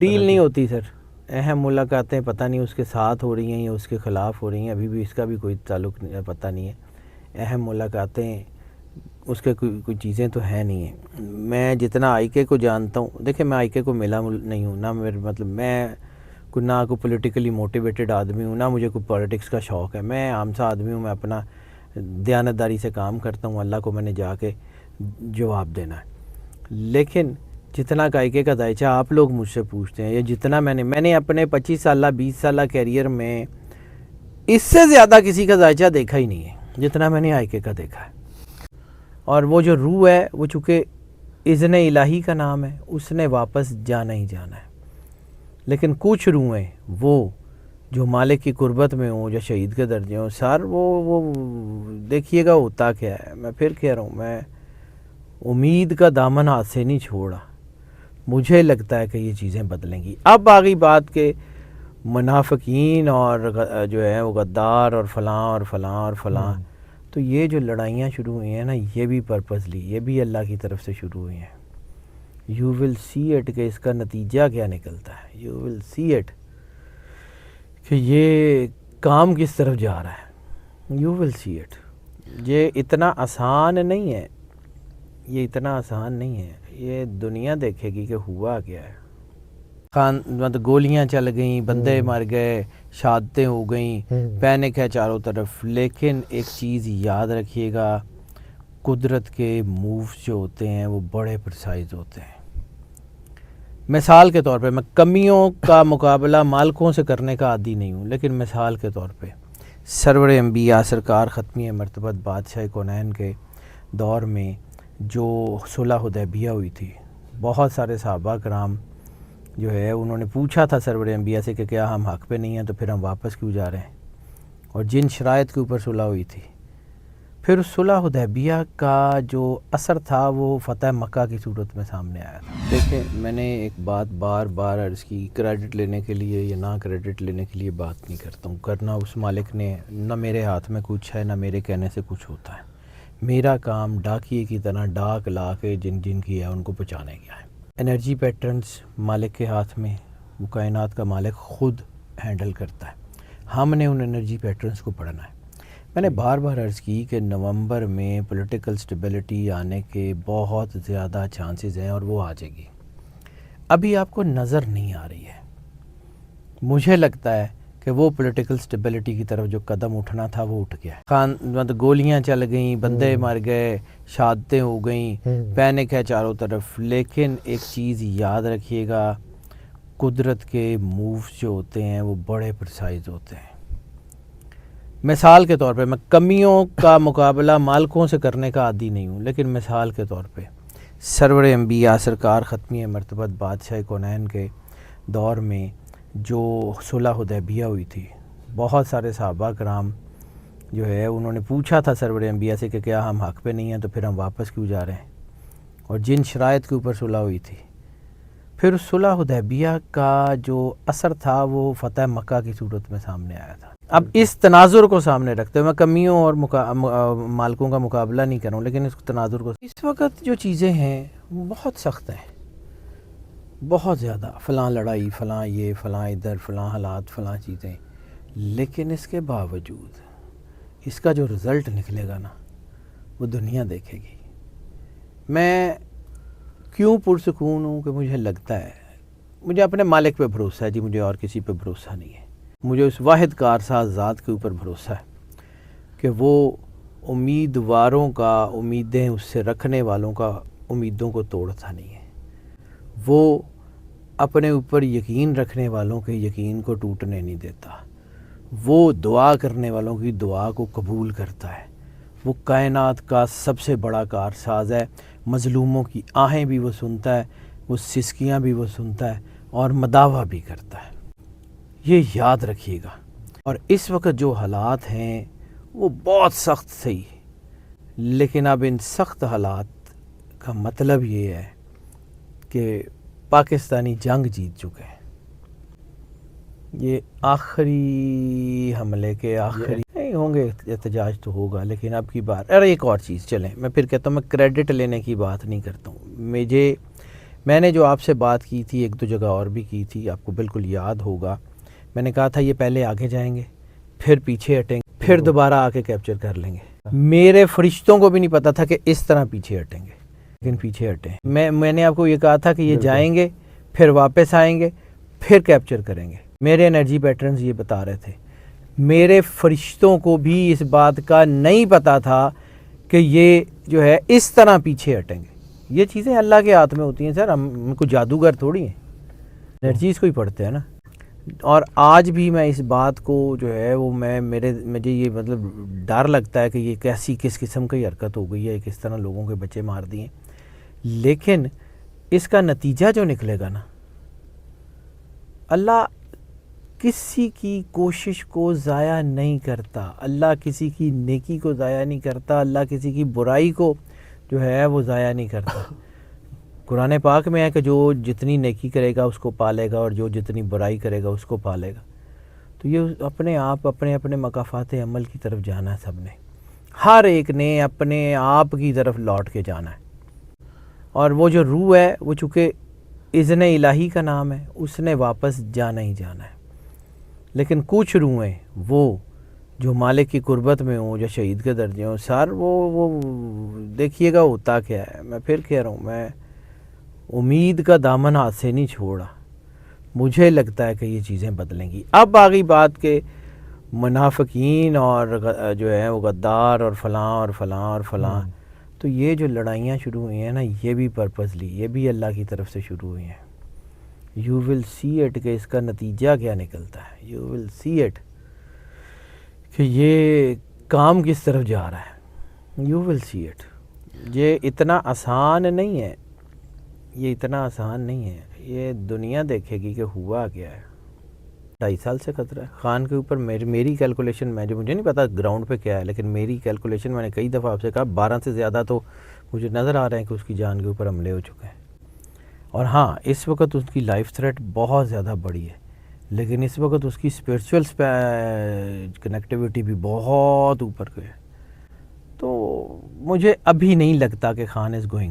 Deal نہیں ہوتی سر. اہم ملاقاتیں پتہ نہیں اس کے ساتھ ہو رہی ہیں یا اس کے خلاف ہو رہی ہیں, ابھی بھی اس کا بھی کوئی تعلق پتہ نہیں ہے. اہم ملاقاتیں اس کے کوئی چیزیں تو ہیں نہیں ہیں. میں جتنا آئی کے کو جانتا ہوں, دیکھیں میں آئی کے کو ملا نہیں ہوں, نہ میرے مطلب میں نہ کوئی پولیٹیکلی موٹیویٹڈ آدمی ہوں, نہ مجھے کوئی پالیٹکس کا شوق ہے. میں عام سا آدمی ہوں, میں اپنا دیانتداری سے کام کرتا ہوں, اللہ کو میں نے جا کے جواب دینا ہے. لیکن جتنا کائکے کا دائچہ آپ لوگ مجھ سے پوچھتے ہیں, یا جتنا میں نے اپنے 25 سالہ 20 سالہ کیریئر میں اس سے زیادہ کسی کا دائچہ دیکھا ہی نہیں ہے جتنا میں نے آئیکے کا دیکھا ہے. اور وہ جو روح ہے وہ چونکہ اذن الہی کا نام ہے, اس نے واپس جانا ہی جانا ہے. لیکن کچھ روحیں وہ جو مالک کی قربت میں ہوں, جو شہید کے درجے ہوں, سر وہ دیکھیے گا ہوتا کیا ہے. میں پھر کہہ رہا ہوں, میں امید کا دامن ہاتھ سے نہیں چھوڑا. مجھے لگتا ہے کہ یہ چیزیں بدلیں گی. اب آگئی بات کہ منافقین اور جو ہے وہ غدار اور فلاں اور فلاں اور فلاں, تو یہ جو لڑائیاں شروع ہوئی ہیں نا, یہ بھی پرپزلی, یہ بھی اللہ کی طرف سے شروع ہوئی ہیں. یو ول سی اٹ کہ اس کا نتیجہ کیا نکلتا ہے. یو ول سی اٹ کہ یہ کام کس طرف جا رہا ہے. You will see it. یہ اتنا آسان نہیں ہے, یہ اتنا آسان نہیں ہے. یہ دنیا دیکھے گی کہ ہوا کیا ہے. مطلب گولیاں چل گئیں, بندے مر گئے, شہادتیں ہو گئیں, پینک ہے چاروں طرف. لیکن ایک چیز یاد رکھیے گا, قدرت کے مووز جو ہوتے ہیں وہ بڑے پرسائز ہوتے ہیں. مثال کے طور پہ, میں کمیوں کا مقابلہ مالکوں سے کرنے کا عادی نہیں ہوں, لیکن مثال کے طور پہ سرور انبیاء سرکار ختمی مرتبت بادشاہ کونین کے دور میں جو صلح حدیبیہ ہوئی تھی, بہت سارے صحابہ کرام جو ہے انہوں نے پوچھا تھا سرور انبیاء سے کہ کیا ہم حق پہ نہیں ہیں, تو پھر ہم واپس کیوں جا رہے ہیں. اور جن شرائط کے اوپر صلح ہوئی تھی, پھر صلح حدیبیہ کا جو اثر تھا وہ فتح مکہ کی صورت میں سامنے آیا تھا. دیکھیں میں نے ایک بات بار بار عرض کی, کریڈٹ لینے کے لیے یا نہ کریڈٹ لینے کے لیے بات نہیں کرتا ہوں. کرنا اس مالک نے, نہ میرے ہاتھ میں کچھ ہے, نہ میرے کہنے سے کچھ ہوتا ہے. میرا کام ڈاکیے کی طرح ڈاک لا کے جن کی ہے ان کو پہنچانے گیا ہے. انرجی پیٹرنز مالک کے ہاتھ میں, وہ کائنات کا مالک خود ہینڈل کرتا ہے. ہم نے ان انرجی پیٹرنز کو پڑھنا ہے. میں نے بار بار عرض کی کہ نومبر میں پولیٹیکل سٹیبلٹی آنے کے بہت زیادہ چانسز ہیں, اور وہ آ جائے گی. ابھی آپ کو نظر نہیں آ رہی ہے. مجھے لگتا ہے کہ وہ پولیٹیکل سٹیبلٹی کی طرف جو قدم اٹھنا تھا وہ اٹھ گیا ہے. مطلب گولیاں چل گئیں, بندے مر گئے, شہادتیں ہو گئیں, پینک ہے چاروں طرف. لیکن ایک چیز یاد رکھیے گا, قدرت کے مووز جو ہوتے ہیں وہ بڑے پرسائز ہوتے ہیں. مثال کے طور پہ, میں کمیوں کا مقابلہ مالکوں سے کرنے کا عادی نہیں ہوں, لیکن مثال کے طور پہ سرور انبیاء سرکار ختمی مرتبت بادشاہ کونین کے دور میں جو صلح حدیبیہ ہوئی تھی, بہت سارے صحابہ کرام جو ہے انہوں نے پوچھا تھا سرور انبیاء سے کہ کیا ہم حق پہ نہیں ہیں, تو پھر ہم واپس کیوں جا رہے ہیں. اور جن شرائط کے اوپر صلح ہوئی تھی, پھر صلح حدیبیہ کا جو اثر تھا وہ فتح مکہ کی صورت میں سامنے آیا تھا. اب اس تناظر کو سامنے رکھتے ہوئے, میں کمیوں اور مالکوں کا مقابلہ نہیں کر رہا ہوں, لیکن اس تناظر کو, اس وقت جو چیزیں ہیں وہ بہت سخت ہیں, بہت زیادہ. فلاں لڑائی, فلاں یہ, فلاں ادھر, فلاں حالات, فلاں چیزیں. لیکن اس کے باوجود اس کا جو رزلٹ نکلے گا نا, وہ دنیا دیکھے گی. میں کیوں پرسکون ہوں کہ مجھے لگتا ہے, مجھے اپنے مالک پہ بھروسہ ہے جی, مجھے اور کسی پہ بھروسہ نہیں ہے. مجھے اس واحد کارساز ذات کے اوپر بھروسہ ہے کہ وہ امیدواروں کا, امیدیں اس سے رکھنے والوں کا امیدوں کو توڑتا نہیں ہے. وہ اپنے اوپر یقین رکھنے والوں کے یقین کو ٹوٹنے نہیں دیتا. وہ دعا کرنے والوں کی دعا کو قبول کرتا ہے. وہ کائنات کا سب سے بڑا کارساز ہے. مظلوموں کی آہیں بھی وہ سنتا ہے, وہ سسکیاں بھی وہ سنتا ہے, اور مداوع بھی کرتا ہے. یہ یاد رکھیے گا. اور اس وقت جو حالات ہیں وہ بہت سخت صحیح, لیکن اب ان سخت حالات کا مطلب یہ ہے کہ پاکستانی جنگ جیت چکے ہیں. یہ آخری حملے کے آخری نہیں ہوں گے, احتجاج تو ہوگا, لیکن اب کی بار. ایک اور چیز چلیں, میں پھر کہتا ہوں, میں کریڈٹ لینے کی بات نہیں کرتا ہوں. میں نے جو آپ سے بات کی تھی ایک دو جگہ اور بھی کی تھی، آپ کو بالکل یاد ہوگا، میں نے کہا تھا یہ پہلے آگے جائیں گے، پھر پیچھے ہٹیں گے، پھر دوبارہ آ کے کیپچر کر لیں گے۔ میرے فرشتوں کو بھی نہیں پتا تھا کہ اس طرح پیچھے ہٹیں گے، لیکن پیچھے ہٹے۔ میں نے آپ کو یہ کہا تھا کہ یہ جائیں گے، پھر واپس آئیں گے، پھر کیپچر کریں گے۔ میرے انرجی پیٹرنز یہ بتا رہے تھے۔ میرے فرشتوں کو بھی اس بات کا نہیں پتا تھا کہ یہ جو ہے اس طرح پیچھے ہٹیں گے۔ یہ چیزیں اللہ کے ہاتھ میں ہوتی ہیں سر، ہم کو جادوگر تھوڑی ہیں، انرجیز کو ہی پڑھتے ہیں نا۔ اور آج بھی میں اس بات کو جو ہے وہ مجھے یہ مطلب ڈر لگتا ہے کہ یہ کیسی کس قسم کی حرکت ہو گئی ہے، کس طرح لوگوں کے بچے مار دیے، لیکن اس کا نتیجہ جو نکلے گا نا، اللہ کسی کی کوشش کو ضائع نہیں کرتا، اللہ کسی کی نیکی کو ضائع نہیں کرتا، اللہ کسی کی برائی کو جو ہے وہ ضائع نہیں کرتا۔ قرآن پاک میں ہے کہ جو جتنی نیکی کرے گا اس کو پالے گا، اور جو جتنی برائی کرے گا اس کو پالے گا۔ تو یہ اپنے آپ اپنے مقافات عمل کی طرف جانا ہے، سب نے، ہر ایک نے اپنے آپ کی طرف لوٹ کے جانا ہے۔ اور وہ جو روح ہے وہ چونکہ اذن الہی کا نام ہے، اس نے واپس جانا ہی جانا ہے۔ لیکن کچھ روحیں وہ جو مالک کی قربت میں ہوں، جو شہید کے درجے ہوں، سر وہ دیکھیے گا ہوتا کیا ہے۔ میں پھر کہہ رہا ہوں، میں امید کا دامن ہاتھ سے نہیں چھوڑا، مجھے لگتا ہے کہ یہ چیزیں بدلیں گی۔ اب آگئی بات کہ منافقین اور جو ہے وہ غدار اور فلاں اور فلاں اور فلاں، تو یہ جو لڑائیاں شروع ہوئی ہیں نا، یہ بھی پرپزلی، یہ بھی اللہ کی طرف سے شروع ہوئی ہیں۔ یو ول سی اٹ کہ اس کا نتیجہ کیا نکلتا ہے، یو ول سی اٹ کہ یہ کام کس طرف جا رہا ہے، یو ول سی اٹ۔ یہ اتنا آسان نہیں ہے، یہ اتنا آسان نہیں ہے، یہ دنیا دیکھے گی کہ ہوا کیا ہے۔ 2.5 سال سے خطرہ ہے خان کے اوپر۔ میری کیلکولیشن میں جو مجھے نہیں پتا گراؤنڈ پہ کیا ہے، لیکن میری کیلکولیشن میں نے کئی دفعہ آپ سے کہا 12 سے زیادہ تو مجھے نظر آ رہے ہیں کہ اس کی جان کے اوپر حملے ہو چکے ہیں۔ اور ہاں، اس وقت اس کی لائف تھریٹ بہت زیادہ بڑی ہے، لیکن اس وقت اس کی اسپرچول کنیکٹیویٹی بھی بہت اوپر گئی ہے۔ تو مجھے ابھی نہیں لگتا کہ خان از گوئنگ،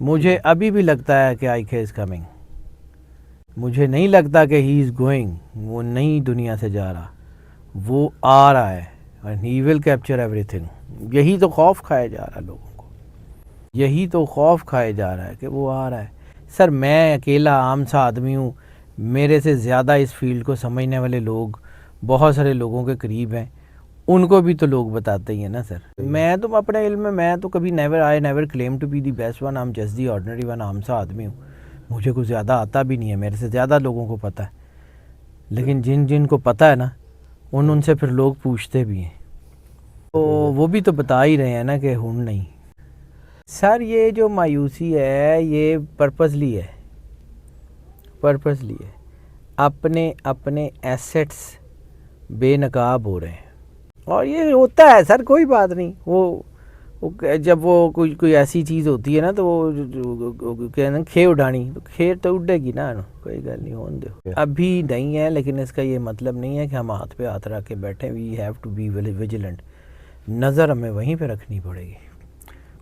مجھے ابھی بھی لگتا ہے کہ آئی کے از کمنگ، مجھے نہیں لگتا کہ ہی از گوئنگ، وہ نئی دنیا سے جا رہا، وہ آ رہا ہے، and he will capture everything۔ یہی تو خوف کھایا جا رہا ہے لوگوں کو، یہی تو خوف کھایا جا رہا ہے کہ وہ آ رہا ہے۔ سر میں اکیلا عام سا آدمی ہوں، میرے سے زیادہ اس فیلڈ کو سمجھنے والے لوگ بہت سارے لوگوں کے قریب ہیں، ان کو بھی تو لوگ بتاتے ہی ہیں نا سر۔ میں تو اپنے علم میں تو کبھی I never claim to be the best one, I'm just the ordinary one، عام سا آدمی ہوں، مجھے کچھ زیادہ آتا بھی نہیں ہے، میرے سے زیادہ لوگوں کو پتہ ہے، لیکن جن کو پتہ ہے نا ان سے پھر لوگ پوچھتے بھی ہیں، تو وہ بھی تو بتا ہی رہے ہیں نا کہ ہن نہیں۔ سر یہ جو مایوسی ہے یہ پرپزلی ہے، پرپزلی ہے۔ اپنے ایسٹس بے نقاب ہو رہے ہیں، اور یہ ہوتا ہے سر، کوئی بات نہیں۔ جب وہ کوئی ایسی چیز ہوتی ہے نا تو وہ کہنا کھے اڑانی، تو کھے تو اڑے گی نا، کوئی گل نہیں، ہون دو۔ ابھی نہیں ہے، لیکن اس کا یہ مطلب نہیں ہے کہ ہم ہاتھ پہ ہاتھ رکھ کے بیٹھیں۔ We have to be vigilant, نظر ہمیں وہیں پہ رکھنی پڑے گی،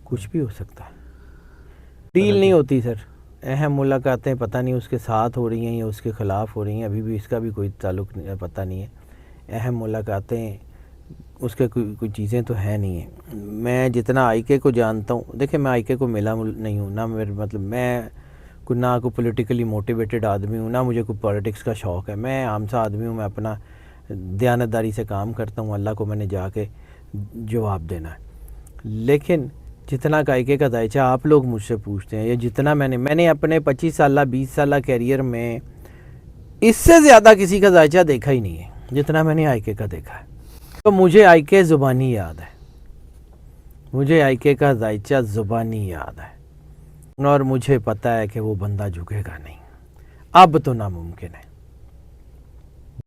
کچھ بھی ہو سکتا ہے۔ ڈیل نہیں ہوتی سر، اہم ملاقاتیں پتہ نہیں اس کے ساتھ ہو رہی ہیں یا اس کے خلاف ہو رہی ہیں، ابھی بھی اس کا بھی کوئی تعلق پتہ نہیں ہے۔ اہم ملاقاتیں اس کے کوئی چیزیں تو ہیں نہیں ہیں۔ میں جتنا آئی کے کو جانتا ہوں، دیکھیں میں آئی کے کو ملا نہیں ہوں، نہ میرے مطلب میں نہ کوئی پولیٹیکلی موٹیویٹڈ آدمی ہوں، نہ مجھے کوئی پالیٹکس کا شوق ہے۔ میں عام سا آدمی ہوں، میں اپنا دیانتداری سے کام کرتا ہوں، اللہ کو میں نے جا کے جواب دینا ہے۔ لیکن جتنا کائکے کا دائچہ آپ لوگ مجھ سے پوچھتے ہیں، یا جتنا میں نے اپنے 25 سالہ 20 سالہ کیریئر میں اس سے زیادہ کسی کا ذائچہ دیکھا ہی نہیں ہے جتنا میں نے آئی کے کا دیکھا ہے۔ تو مجھے آئی کے زبانی یاد ہے، مجھے آئی کے کا ذائچہ زبانی یاد ہے، اور مجھے پتہ ہے کہ وہ بندہ جھکے گا نہیں، اب تو ناممکن ہے۔